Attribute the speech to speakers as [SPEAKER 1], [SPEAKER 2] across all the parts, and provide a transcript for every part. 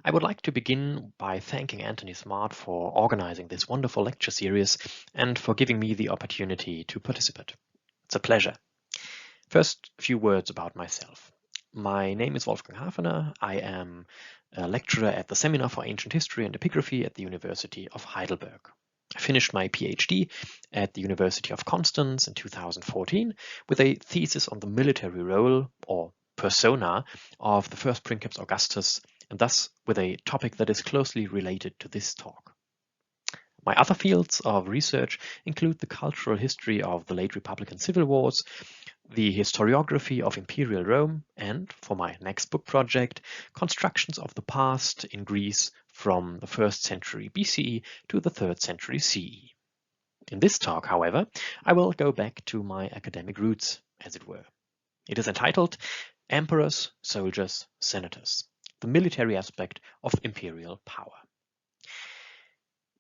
[SPEAKER 1] I would like to begin by thanking Anthony Smart for organizing this wonderful lecture series and for giving me the opportunity to participate. It's a pleasure. First, a few words about myself. My name is Wolfgang Havener. I am a lecturer at the Seminar for Ancient History and Epigraphy at the University of Heidelberg. I finished my PhD at the University of Constance in 2014 with a thesis on the military role or persona of the first princeps Augustus, and thus with a topic that is closely related to this talk. My other fields of research include the cultural history of the late Republican civil wars, the historiography of imperial Rome, and, for my next book project, constructions of the past in Greece from the 1st century BCE to the 3rd century CE. In this talk, however, I will go back to my academic roots, as it were. It is entitled Emperors, Soldiers, Senators, the military aspect of imperial power.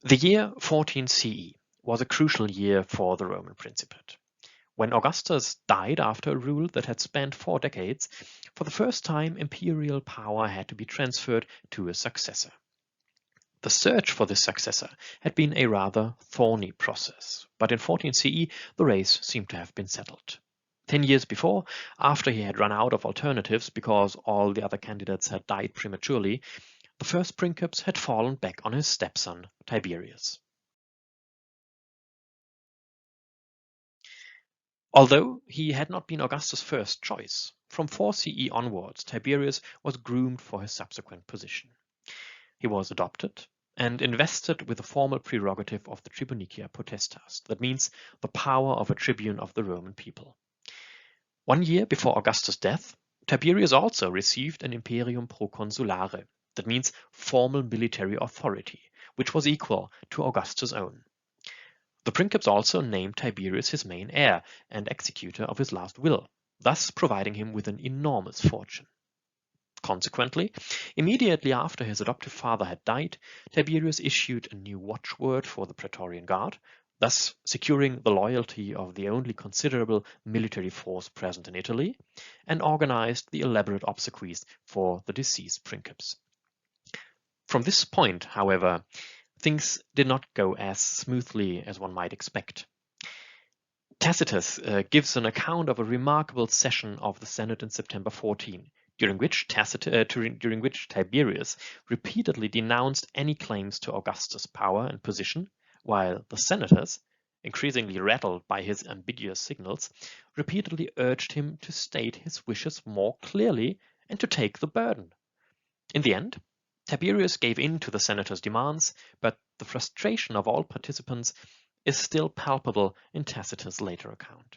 [SPEAKER 1] The year 14 CE was a crucial year for the Roman Principate. When Augustus died after a rule that had spanned 4 decades, for the first time imperial power had to be transferred to a successor. The search for this successor had been a rather thorny process, but in 14 CE the race seemed to have been settled. 10 years before, after he had run out of alternatives because all the other candidates had died prematurely, the first princeps had fallen back on his stepson, Tiberius. Although he had not been Augustus' first choice, from 4 CE onwards Tiberius was groomed for his subsequent position. He was adopted and invested with the formal prerogative of the tribunicia potestas, that means the power of a tribune of the Roman people. 1 year before Augustus' death, Tiberius also received an imperium proconsulare, that means formal military authority, which was equal to Augustus' own. The princeps also named Tiberius his main heir and executor of his last will, thus providing him with an enormous fortune. Consequently, immediately after his adoptive father had died, Tiberius issued a new watchword for the Praetorian Guard, thus securing the loyalty of the only considerable military force present in Italy, and organized the elaborate obsequies for the deceased princeps. From this point, however, things did not go as smoothly as one might expect. Tacitus gives an account of a remarkable session of the Senate in September 14, during which Tiberius repeatedly denounced any claims to Augustus' power and position, while the senators, increasingly rattled by his ambiguous signals, repeatedly urged him to state his wishes more clearly and to take the burden. In the end, Tiberius gave in to the senators' demands, but the frustration of all participants is still palpable in Tacitus' later account.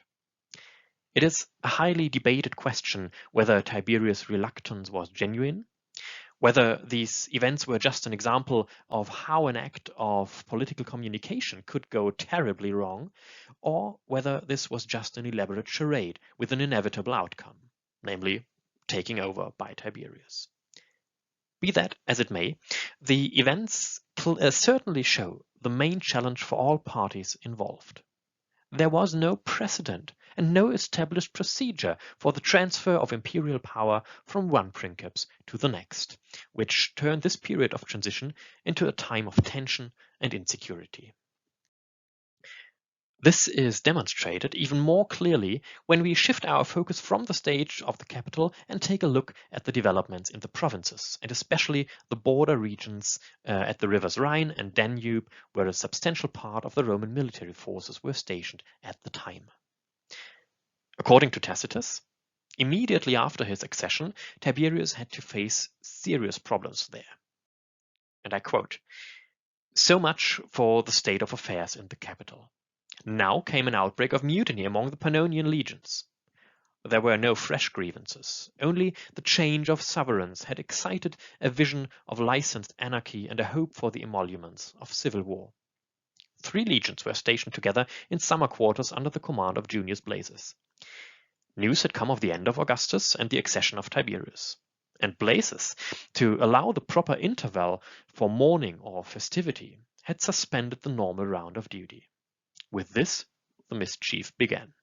[SPEAKER 1] It is a highly debated question whether Tiberius' reluctance was genuine, whether these events were just an example of how an act of political communication could go terribly wrong, or whether this was just an elaborate charade with an inevitable outcome, namely taking over by Tiberius. Be that as it may, the events certainly show the main challenge for all parties involved. There was no precedent and no established procedure for the transfer of imperial power from one princeps to the next, which turned this period of transition into a time of tension and insecurity. This is demonstrated even more clearly when we shift our focus from the stage of the capital and take a look at the developments in the provinces, and especially the border regions at the rivers Rhine and Danube, where a substantial part of the Roman military forces were stationed at the time. According to Tacitus, immediately after his accession, Tiberius had to face serious problems there. And I quote, "So much for the state of affairs in the capital. Now came an outbreak of mutiny among the Pannonian legions. There were no fresh grievances, only the change of sovereigns had excited a vision of licensed anarchy and a hope for the emoluments of civil war. 3 legions were stationed together in summer quarters under the command of Junius Blasius. News had come of the end of Augustus and the accession of Tiberius. And Blasius, to allow the proper interval for mourning or festivity, had suspended the normal round of duty. With this, the mischief began.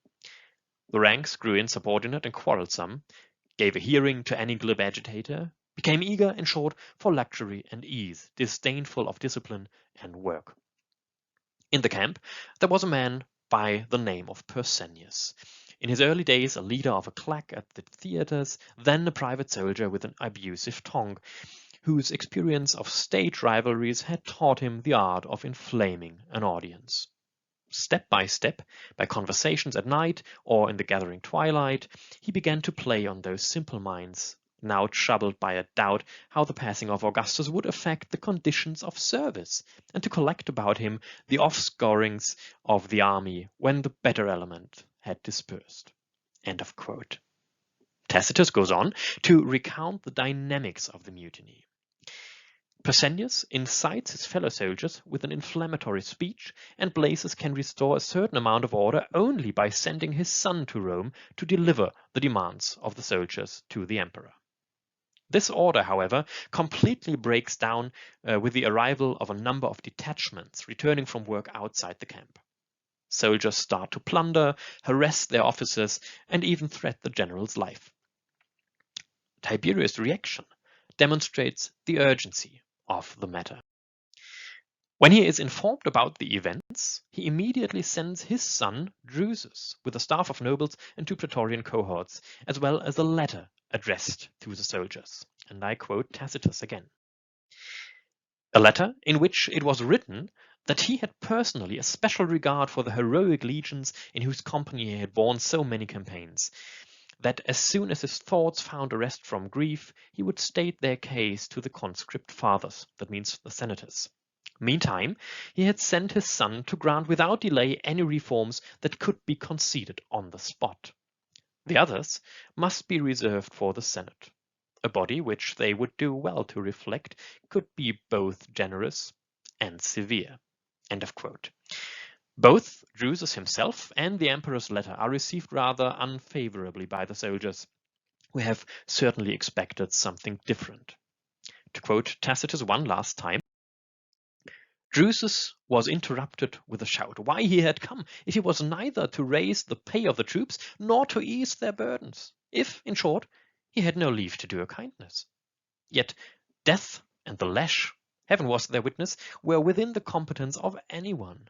[SPEAKER 1] The ranks grew insubordinate and quarrelsome, gave a hearing to any glib agitator, became eager, in short, for luxury and ease, disdainful of discipline and work. In the camp, there was a man by the name of Persenius. In his early days, a leader of a claque at the theatres, then a private soldier with an abusive tongue, whose experience of stage rivalries had taught him the art of inflaming an audience. Step, by conversations at night or in the gathering twilight, he began to play on those simple minds, now troubled by a doubt how the passing of Augustus would affect the conditions of service, and to collect about him the offscourings of the army when the better element had dispersed. End of quote. Tacitus goes on to recount the dynamics of the mutiny. Persenius incites his fellow soldiers with an inflammatory speech, and Blasius can restore a certain amount of order only by sending his son to Rome to deliver the demands of the soldiers to the emperor. This order, however, completely breaks down with the arrival of a number of detachments returning from work outside the camp. Soldiers start to plunder, harass their officers, and even threat the general's life. Tiberius' reaction demonstrates the urgency of the matter. When he is informed about the events, he immediately sends his son Drusus with a staff of nobles and 2 praetorian cohorts, as well as a letter addressed to the soldiers. And I quote Tacitus again. A letter in which it was written that he had personally a special regard for the heroic legions in whose company he had borne so many campaigns, that as soon as his thoughts found a rest from grief, he would state their case to the conscript fathers, that means the senators. Meantime, he had sent his son to grant without delay any reforms that could be conceded on the spot. The others must be reserved for the Senate, a body which they would do well to reflect could be both generous and severe. End of quote. Both Drusus himself and the emperor's letter are received rather unfavorably by the soldiers, who have certainly expected something different. To quote Tacitus one last time, Drusus was interrupted with a shout why he had come, if he was neither to raise the pay of the troops nor to ease their burdens, if, in short, he had no leave to do a kindness. Yet death and the lash, heaven was their witness, were within the competence of anyone.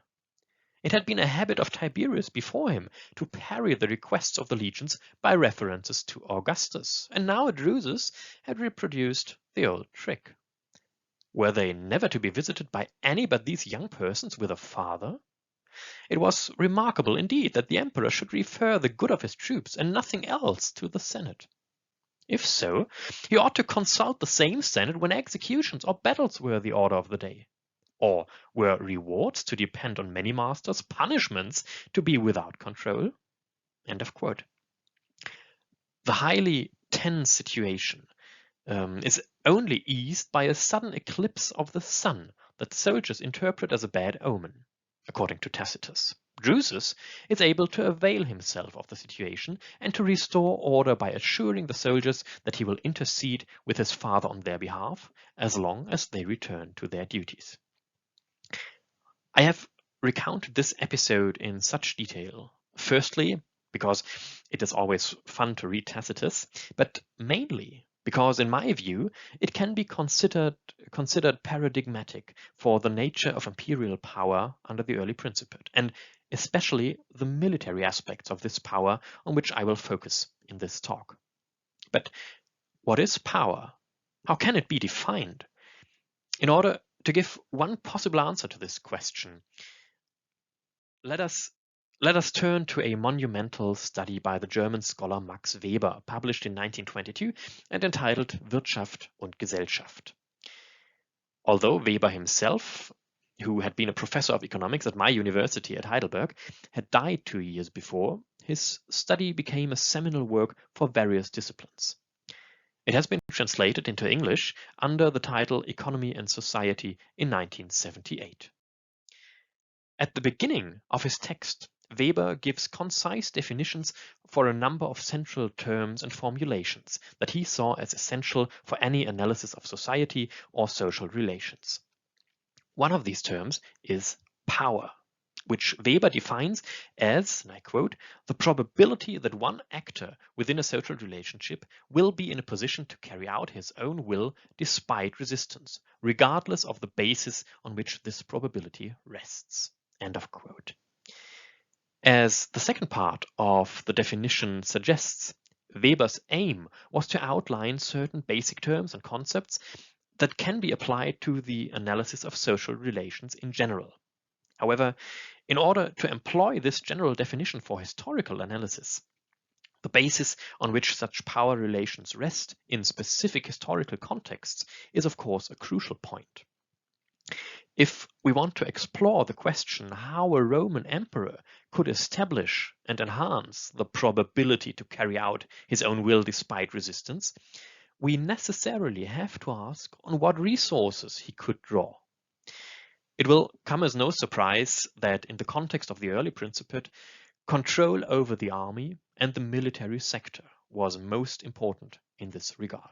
[SPEAKER 1] It had been a habit of Tiberius before him to parry the requests of the legions by references to Augustus, and now Drusus had reproduced the old trick. Were they never to be visited by any but these young persons with a father? It was remarkable indeed that the emperor should refer the good of his troops and nothing else to the Senate. If so, he ought to consult the same Senate when executions or battles were the order of the day. Or were rewards to depend on many masters, punishments to be without control? End of quote. The highly tense situation is only eased by a sudden eclipse of the sun that soldiers interpret as a bad omen, according to Tacitus. Drusus is able to avail himself of the situation and to restore order by assuring the soldiers that he will intercede with his father on their behalf as long as they return to their duties. I have recounted this episode in such detail, firstly, because it is always fun to read Tacitus, but mainly because, in my view, it can be considered paradigmatic for the nature of imperial power under the early Principate, and especially the military aspects of this power on which I will focus in this talk. But what is power? How can it be defined? In order to give one possible answer to this question, let us turn to a monumental study by the German scholar Max Weber, published in 1922 and entitled Wirtschaft und Gesellschaft. Although Weber himself, who had been a professor of economics at my university at Heidelberg, had died 2 years before, his study became a seminal work for various disciplines. It has been translated into English under the title Economy and Society in 1978. At the beginning of his text, Weber gives concise definitions for a number of central terms and formulations that he saw as essential for any analysis of society or social relations. One of these terms is power. which Weber defines as, and I quote, the probability that one actor within a social relationship will be in a position to carry out his own will despite resistance, regardless of the basis on which this probability rests. End of quote. As the second part of the definition suggests, Weber's aim was to outline certain basic terms and concepts that can be applied to the analysis of social relations in general. However, in order to employ this general definition for historical analysis, the basis on which such power relations rest in specific historical contexts is of course a crucial point. If we want to explore the question how a Roman emperor could establish and enhance the probability to carry out his own will despite resistance, we necessarily have to ask on what resources he could draw. It will come as no surprise that in the context of the early Principate, control over the army and the military sector was most important in this regard.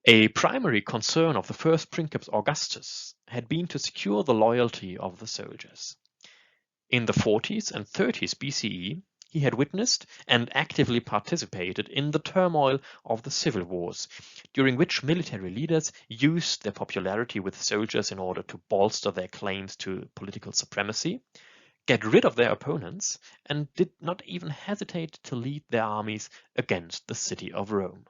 [SPEAKER 1] A primary concern of the first Princeps Augustus had been to secure the loyalty of the soldiers. In the 40s and 30s BCE, he had witnessed and actively participated in the turmoil of the civil wars, during which military leaders used their popularity with soldiers in order to bolster their claims to political supremacy, get rid of their opponents, and did not even hesitate to lead their armies against the city of Rome.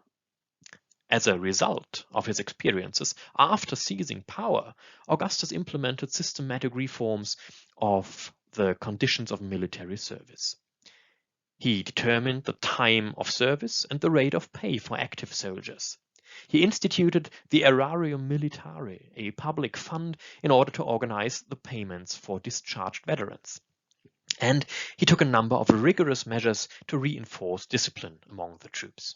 [SPEAKER 1] As a result of his experiences after seizing power, Augustus implemented systematic reforms of the conditions of military service. He determined the time of service and the rate of pay for active soldiers. He instituted the aerarium militare, a public fund in order to organize the payments for discharged veterans. And he took a number of rigorous measures to reinforce discipline among the troops.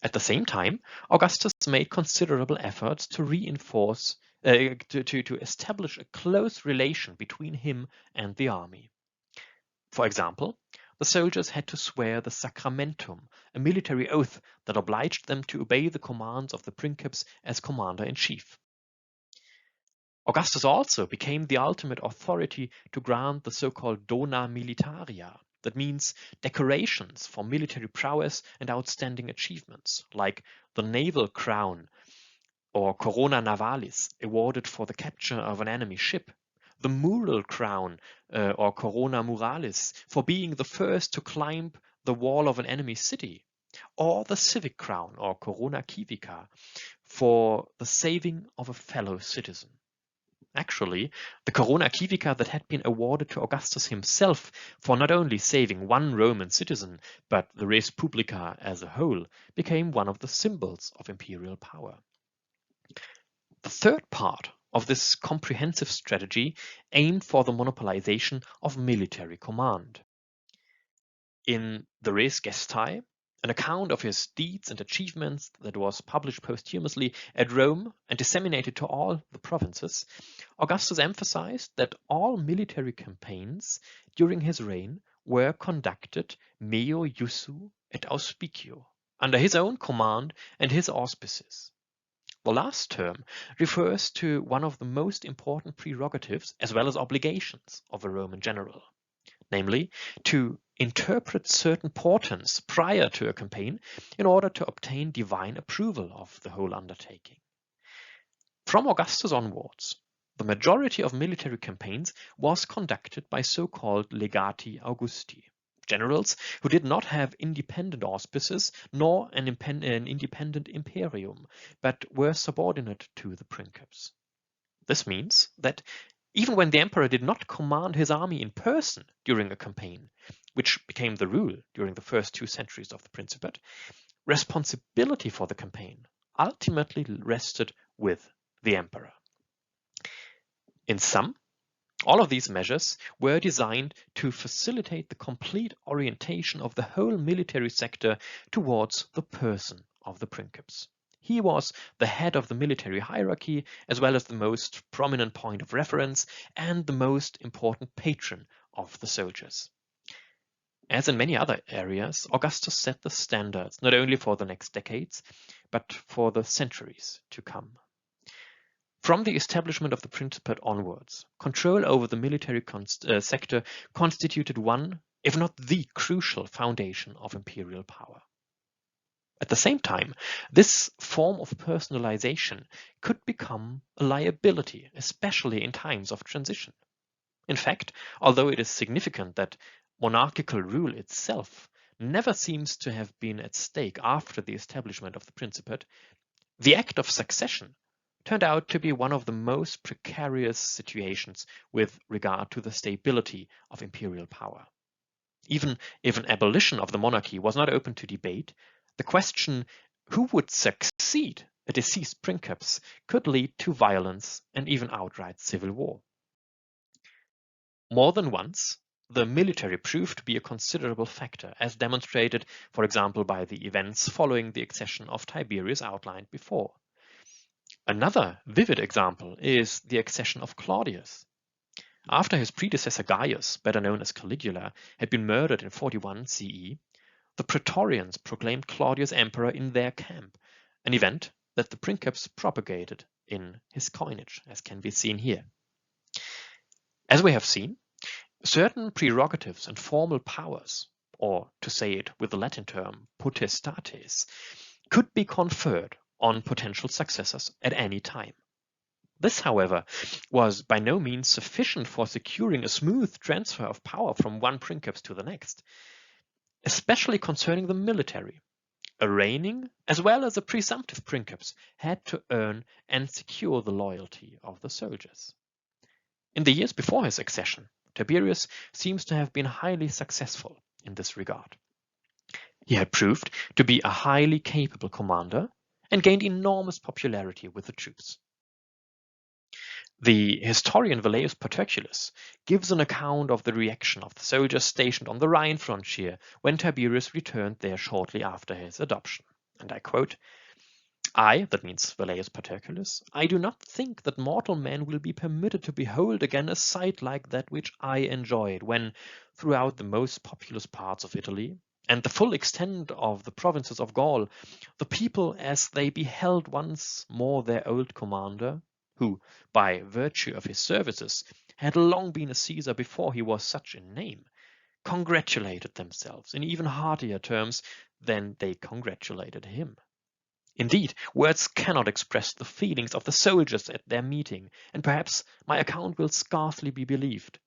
[SPEAKER 1] At the same time, Augustus made considerable efforts to reinforce, to establish a close relation between him and the army. For example, the soldiers had to swear the sacramentum, a military oath that obliged them to obey the commands of the princeps as commander-in-chief. Augustus also became the ultimate authority to grant the so-called Dona militaria, that means decorations for military prowess and outstanding achievements, like the naval crown or corona navalis, awarded for the capture of an enemy ship, the mural crown or corona muralis, for being the first to climb the wall of an enemy city, or the civic crown or corona civica, for the saving of a fellow citizen. Actually, the corona civica that had been awarded to Augustus himself for not only saving one Roman citizen, but the res publica as a whole, became one of the symbols of imperial power. The third part of this comprehensive strategy aimed for the monopolization of military command. In the Res Gestae, an account of his deeds and achievements that was published posthumously at Rome and disseminated to all the provinces, Augustus emphasized that all military campaigns during his reign were conducted meo iussu et auspicio, under his own command and his auspices. The last term refers to one of the most important prerogatives as well as obligations of a Roman general, namely to interpret certain portents prior to a campaign in order to obtain divine approval of the whole undertaking. From Augustus onwards, the majority of military campaigns was conducted by so-called legati Augusti, generals who did not have independent auspices nor an independent imperium, but were subordinate to the princeps. This means that even when the emperor did not command his army in person during a campaign, which became the rule during the first 2 centuries of the Principate, responsibility for the campaign ultimately rested with the emperor. In sum, all of these measures were designed to facilitate the complete orientation of the whole military sector towards the person of the princeps. He was the head of the military hierarchy, as well as the most prominent point of reference and the most important patron of the soldiers. As in many other areas, Augustus set the standards not only for the next decades, but for the centuries to come. From the establishment of the Principate onwards, control over the military sector constituted one, if not the crucial foundation of imperial power. At the same time, this form of personalization could become a liability, especially in times of transition. In fact, although it is significant that monarchical rule itself never seems to have been at stake after the establishment of the Principate, the act of succession turned out to be one of the most precarious situations with regard to the stability of imperial power. Even if an abolition of the monarchy was not open to debate, the question who would succeed a deceased princeps could lead to violence and even outright civil war. More than once, the military proved to be a considerable factor, as demonstrated, for example, by the events following the accession of Tiberius outlined before. Another vivid example is the accession of Claudius. After his predecessor Gaius, better known as Caligula, had been murdered in 41 CE, the Praetorians proclaimed Claudius emperor in their camp, an event that the princeps propagated in his coinage, as can be seen here. As we have seen, certain prerogatives and formal powers, or to say it with the Latin term potestates, could be conferred on potential successors at any time. This, however, was by no means sufficient for securing a smooth transfer of power from one princeps to the next, especially concerning the military. A reigning as well as a presumptive princeps had to earn and secure the loyalty of the soldiers. In the years before his accession, Tiberius seems to have been highly successful in this regard. He had proved to be a highly capable commander and gained enormous popularity with the troops. The historian Velleius Paterculus gives an account of the reaction of the soldiers stationed on the Rhine frontier when Tiberius returned there shortly after his adoption. And I quote, that means Velleius Paterculus, I do not think that mortal men will be permitted to behold again a sight like that which I enjoyed when, throughout the most populous parts of Italy, and the full extent of the provinces of Gaul, the people, as they beheld once more their old commander, who, by virtue of his services, had long been a Caesar before he was such in name, congratulated themselves in even heartier terms than they congratulated him. Indeed, words cannot express the feelings of the soldiers at their meeting, and perhaps my account will scarcely be believed.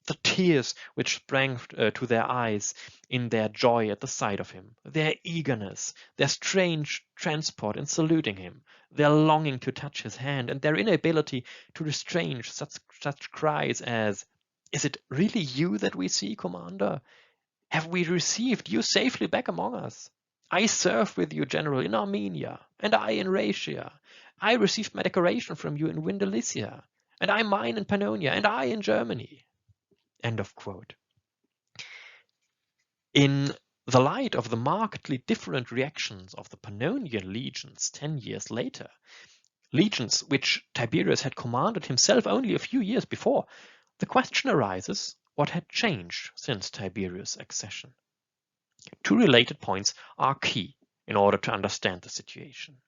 [SPEAKER 1] The tears which sprang to their eyes in their joy at the sight of him, their eagerness, their strange transport in saluting him, their longing to touch his hand, and their inability to restrain such cries as, "Is it really you that we see, Commander? Have we received you safely back among us? I served with you, General, in Armenia, and I in Rhaetia. I received my decoration from you in Vindelicia, and I mine in Pannonia, and I in Germany." End of quote. In the light of the markedly different reactions of the Pannonian legions 10 years later, legions which Tiberius had commanded himself only a few years before, the question arises what had changed since Tiberius' accession. Two related points are key in order to understand the situation.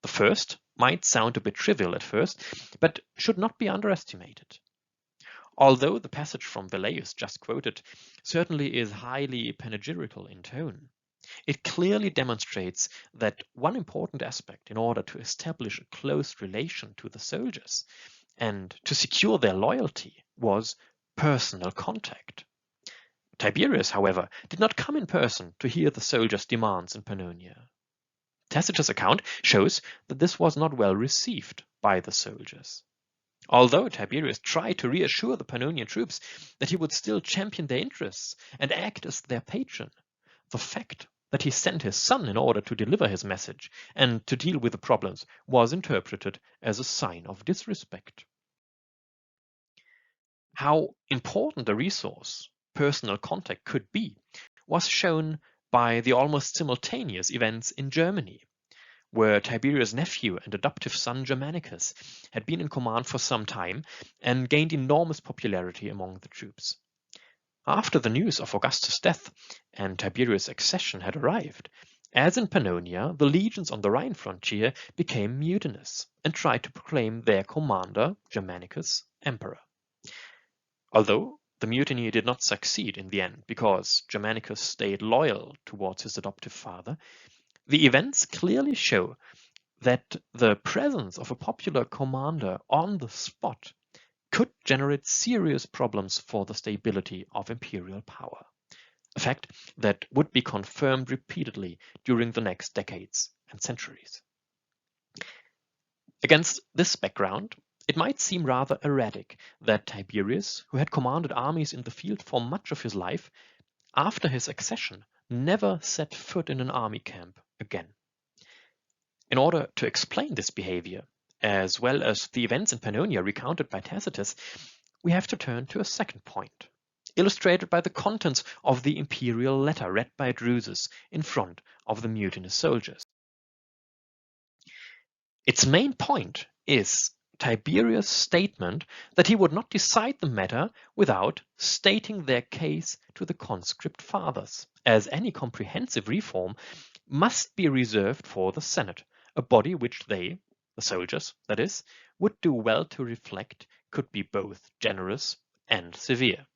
[SPEAKER 1] The first might sound a bit trivial at first, but should not be underestimated. Although the passage from Velleius just quoted certainly is highly panegyrical in tone, it clearly demonstrates that one important aspect in order to establish a close relation to the soldiers and to secure their loyalty was personal contact. Tiberius, however, did not come in person to hear the soldiers' demands in Pannonia. Tacitus' account shows that this was not well received by the soldiers. Although Tiberius tried to reassure the Pannonian troops that he would still champion their interests and act as their patron, the fact that he sent his son in order to deliver his message and to deal with the problems was interpreted as a sign of disrespect. How important a resource personal contact could be was shown by the almost simultaneous events in Germany, where Tiberius' nephew and adoptive son Germanicus had been in command for some time and gained enormous popularity among the troops. After the news of Augustus' death and Tiberius' accession had arrived, As in Pannonia, the legions on the Rhine frontier became mutinous and tried to proclaim their commander, Germanicus, emperor. Although the mutiny did not succeed in the end because Germanicus stayed loyal towards his adoptive father, the events clearly show that the presence of a popular commander on the spot could generate serious problems for the stability of imperial power, a fact that would be confirmed repeatedly during the next decades and centuries. Against this background, it might seem rather erratic that Tiberius, who had commanded armies in the field for much of his life, after his accession never set foot in an army camp again. In order to explain this behavior, as well as the events in Pannonia recounted by Tacitus, we have to turn to a second point, illustrated by the contents of the imperial letter read by Drusus in front of the mutinous soldiers. Its main point is Tiberius' statement that he would not decide the matter without stating their case to the conscript fathers, as any comprehensive reform must be reserved for the Senate, a body which they, the soldiers that is, would do well to reflect could be both generous and severe.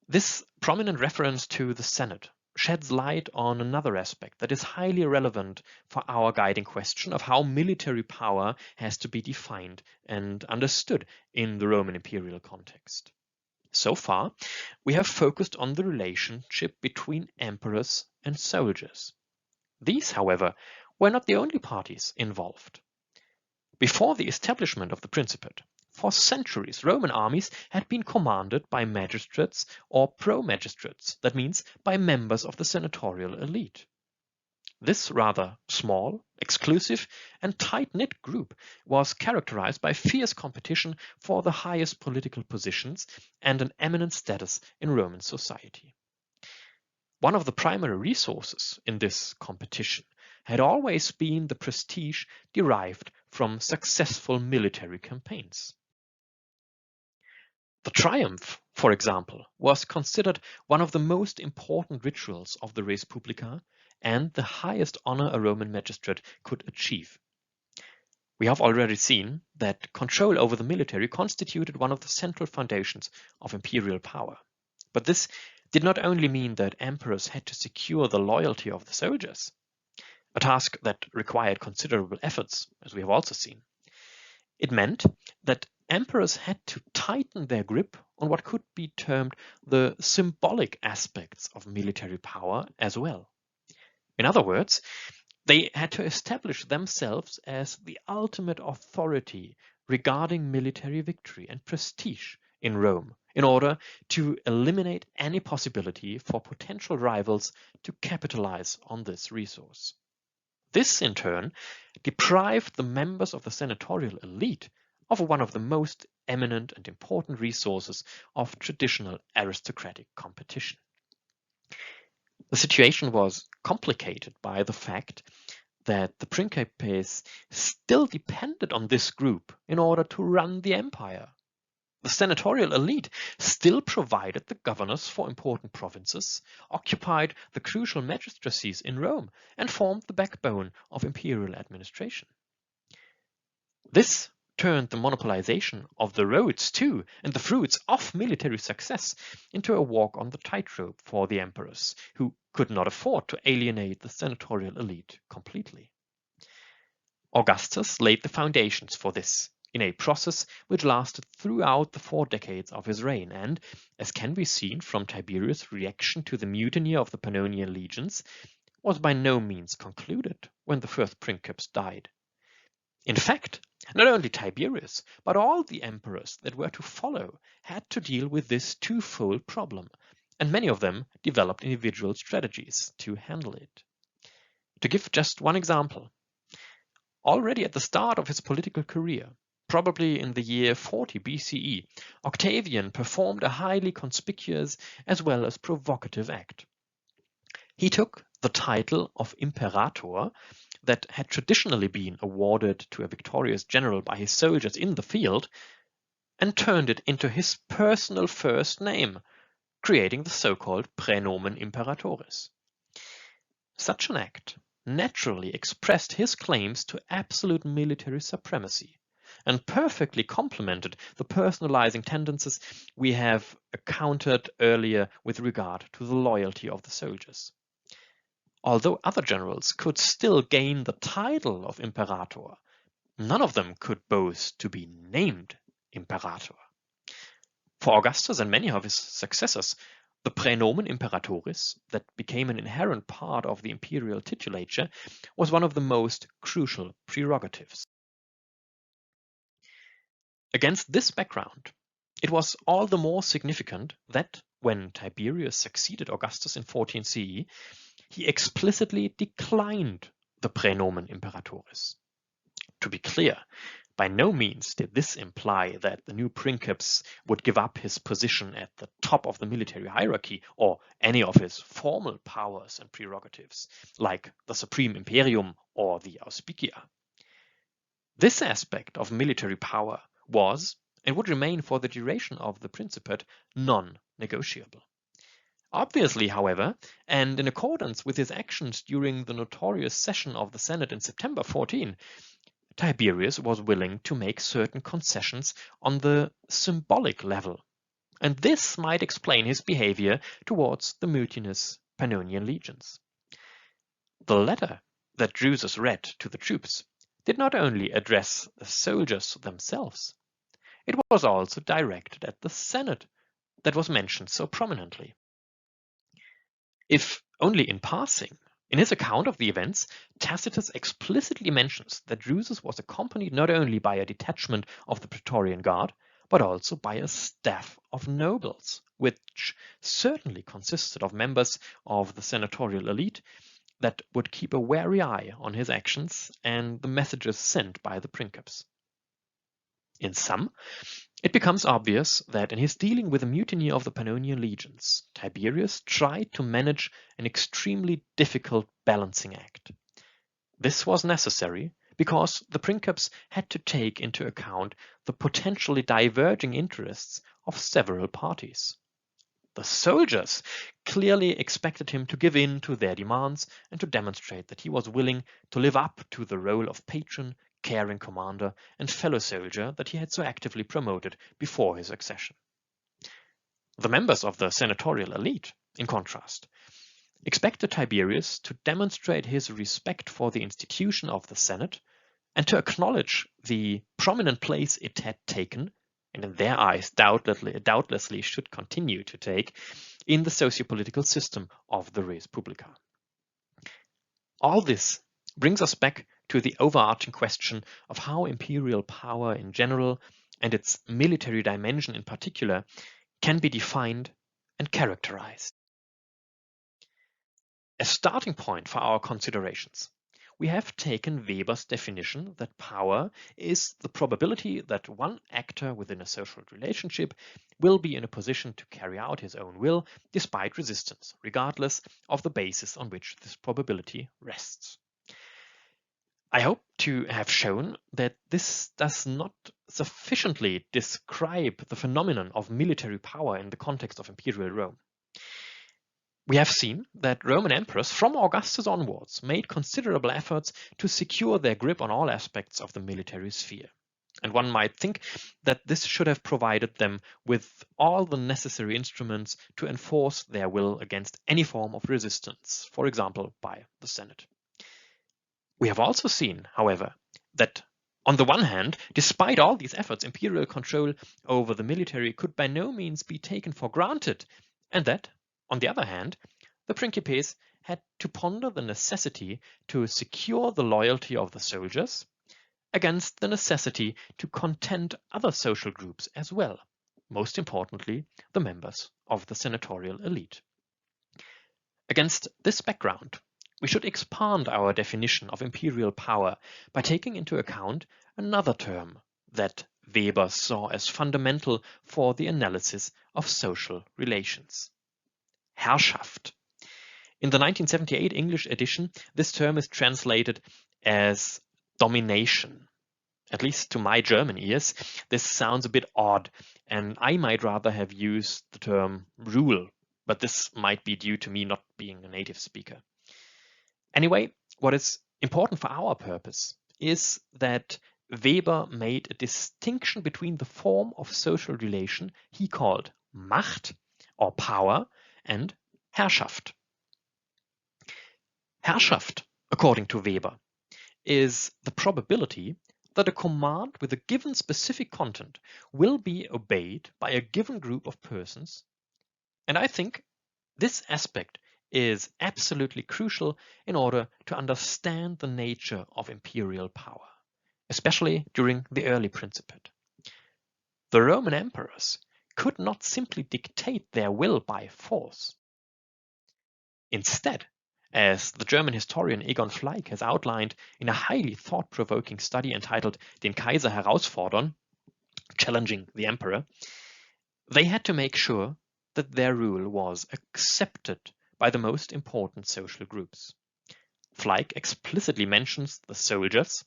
[SPEAKER 1] This prominent reference to the Senate sheds light on another aspect that is highly relevant for our guiding question of how military power has to be defined and understood in the Roman imperial context. So far, we have focused on the relationship between emperors and soldiers. These, however, were not the only parties involved. Before the establishment of the Principate, for centuries, Roman armies had been commanded by magistrates or pro-magistrates, that means by members of the senatorial elite. This rather small, exclusive, and tight-knit group was characterized by fierce competition for the highest political positions and an eminent status in Roman society. One of the primary resources in this competition had always been the prestige derived from successful military campaigns. The triumph, for example, was considered one of the most important rituals of the res publica and the highest honor a Roman magistrate could achieve. We have already seen that control over the military constituted one of the central foundations of imperial power. But this did not only mean that emperors had to secure the loyalty of the soldiers, a task that required considerable efforts, as we have also seen. It meant that emperors had to tighten their grip on what could be termed the symbolic aspects of military power as well. In other words, they had to establish themselves as the ultimate authority regarding military victory and prestige in Rome in order to eliminate any possibility for potential rivals to capitalize on this resource. This, in turn, deprived the members of the senatorial elite of one of the most eminent and important resources of traditional aristocratic competition. The situation was complicated by the fact that the principates still depended on this group in order to run the empire. The senatorial elite still provided the governors for important provinces, occupied the crucial magistracies in Rome, and formed the backbone of imperial administration. This turned the monopolization of the roads to and the fruits of military success into a walk on the tightrope for the emperors, who could not afford to alienate the senatorial elite completely. Augustus laid the foundations for this in a process which lasted throughout the 4 decades of his reign and, as can be seen from Tiberius' reaction to the mutiny of the Pannonian legions, was by no means concluded when the first princeps died. In fact, not only Tiberius, but all the emperors that were to follow had to deal with this twofold problem, and many of them developed individual strategies to handle it. To give just one example, already at the start of his political career, probably in the year 40 BCE, Octavian performed a highly conspicuous as well as provocative act. He took the title of imperator that had traditionally been awarded to a victorious general by his soldiers in the field and turned it into his personal first name, creating the so-called praenomen imperatoris. Such an act naturally expressed his claims to absolute military supremacy and perfectly complemented the personalizing tendencies we have encountered earlier with regard to the loyalty of the soldiers. Although other generals could still gain the title of imperator, none of them could boast to be named imperator. For Augustus and many of his successors, the praenomen imperatoris, that became an inherent part of the imperial titulature, was one of the most crucial prerogatives. Against this background, it was all the more significant that, when Tiberius succeeded Augustus in 14 CE, he explicitly declined the praenomen imperatoris. To be clear, by no means did this imply that the new princeps would give up his position at the top of the military hierarchy or any of his formal powers and prerogatives, like the supreme imperium or the auspicia. This aspect of military power was and would remain for the duration of the principate non-negotiable. Obviously, however, and in accordance with his actions during the notorious session of the Senate in September 14, Tiberius was willing to make certain concessions on the symbolic level, and this might explain his behavior towards the mutinous Pannonian legions. The letter that Drusus read to the troops did not only address the soldiers themselves, it was also directed at the Senate that was mentioned so prominently. If only in passing, in his account of the events, Tacitus explicitly mentions that Drusus was accompanied not only by a detachment of the Praetorian Guard, but also by a staff of nobles, which certainly consisted of members of the senatorial elite that would keep a wary eye on his actions and the messages sent by the princeps. In sum, it becomes obvious that in his dealing with the mutiny of the Pannonian legions, Tiberius tried to manage an extremely difficult balancing act. This was necessary because the princeps had to take into account the potentially diverging interests of several parties. The soldiers clearly expected him to give in to their demands and to demonstrate that he was willing to live up to the role of patron, caring commander, and fellow soldier that he had so actively promoted before his accession. The members of the senatorial elite, in contrast, expected Tiberius to demonstrate his respect for the institution of the Senate and to acknowledge the prominent place it had taken, and in their eyes doubtlessly should continue to take, in the socio-political system of the res publica. All this brings us back to the overarching question of how imperial power in general and its military dimension in particular can be defined and characterized. As starting point for our considerations, we have taken Weber's definition that power is the probability that one actor within a social relationship will be in a position to carry out his own will despite resistance, regardless of the basis on which this probability rests. I hope to have shown that this does not sufficiently describe the phenomenon of military power in the context of imperial Rome. We have seen that Roman emperors from Augustus onwards made considerable efforts to secure their grip on all aspects of the military sphere. And one might think that this should have provided them with all the necessary instruments to enforce their will against any form of resistance, for example, by the Senate. We have also seen, however, that on the one hand, despite all these efforts, imperial control over the military could by no means be taken for granted, and that, on the other hand, the principes had to ponder the necessity to secure the loyalty of the soldiers against the necessity to content other social groups as well, most importantly, the members of the senatorial elite. Against this background, we should expand our definition of imperial power by taking into account another term that Weber saw as fundamental for the analysis of social relations: Herrschaft. In the 1978 English edition, this term is translated as domination. At least to my German ears, this sounds a bit odd, and I might rather have used the term rule, but this might be due to me not being a native speaker. Anyway, what is important for our purpose is that Weber made a distinction between the form of social relation he called Macht or power and Herrschaft. Herrschaft, according to Weber, is the probability that a command with a given specific content will be obeyed by a given group of persons. And I think this aspect is absolutely crucial in order to understand the nature of imperial power, especially during the early Principate. The Roman emperors could not simply dictate their will by force. Instead, as the German historian Egon Fleig has outlined in a highly thought-provoking study entitled Den Kaiser herausfordern, challenging the emperor, they had to make sure that their rule was accepted by the most important social groups. Fleig explicitly mentions the soldiers,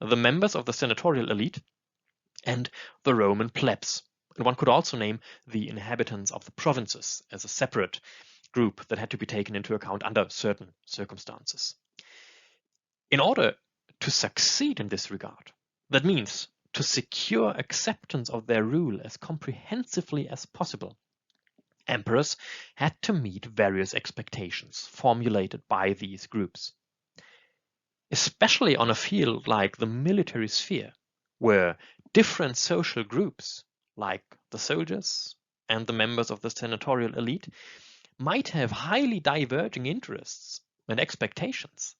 [SPEAKER 1] the members of the senatorial elite, and the Roman plebs. And one could also name the inhabitants of the provinces as a separate group that had to be taken into account under certain circumstances. In order to succeed in this regard, that means to secure acceptance of their rule as comprehensively as possible, emperors had to meet various expectations formulated by these groups. Especially on a field like the military sphere, where different social groups, like the soldiers and the members of the senatorial elite, might have highly diverging interests and expectations,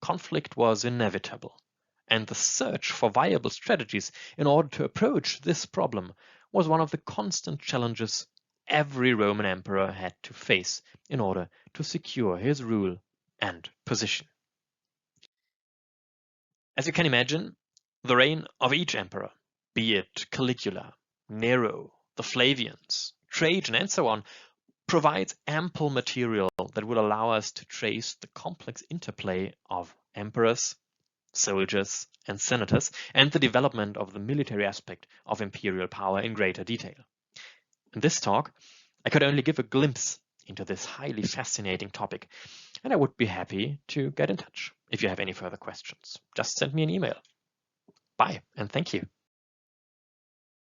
[SPEAKER 1] conflict was inevitable, and the search for viable strategies in order to approach this problem was one of the constant challenges every Roman emperor had to face in order to secure his rule and position. As you can imagine, the reign of each emperor, be it Caligula, Nero, the Flavians, Trajan, and so on, provides ample material that will allow us to trace the complex interplay of emperors, soldiers, and senators, and the development of the military aspect of imperial power in greater detail. In this talk, I could only give a glimpse into this highly fascinating topic, and I would be happy to get in touch if you have any further questions. Just send me an email. Bye, and thank you.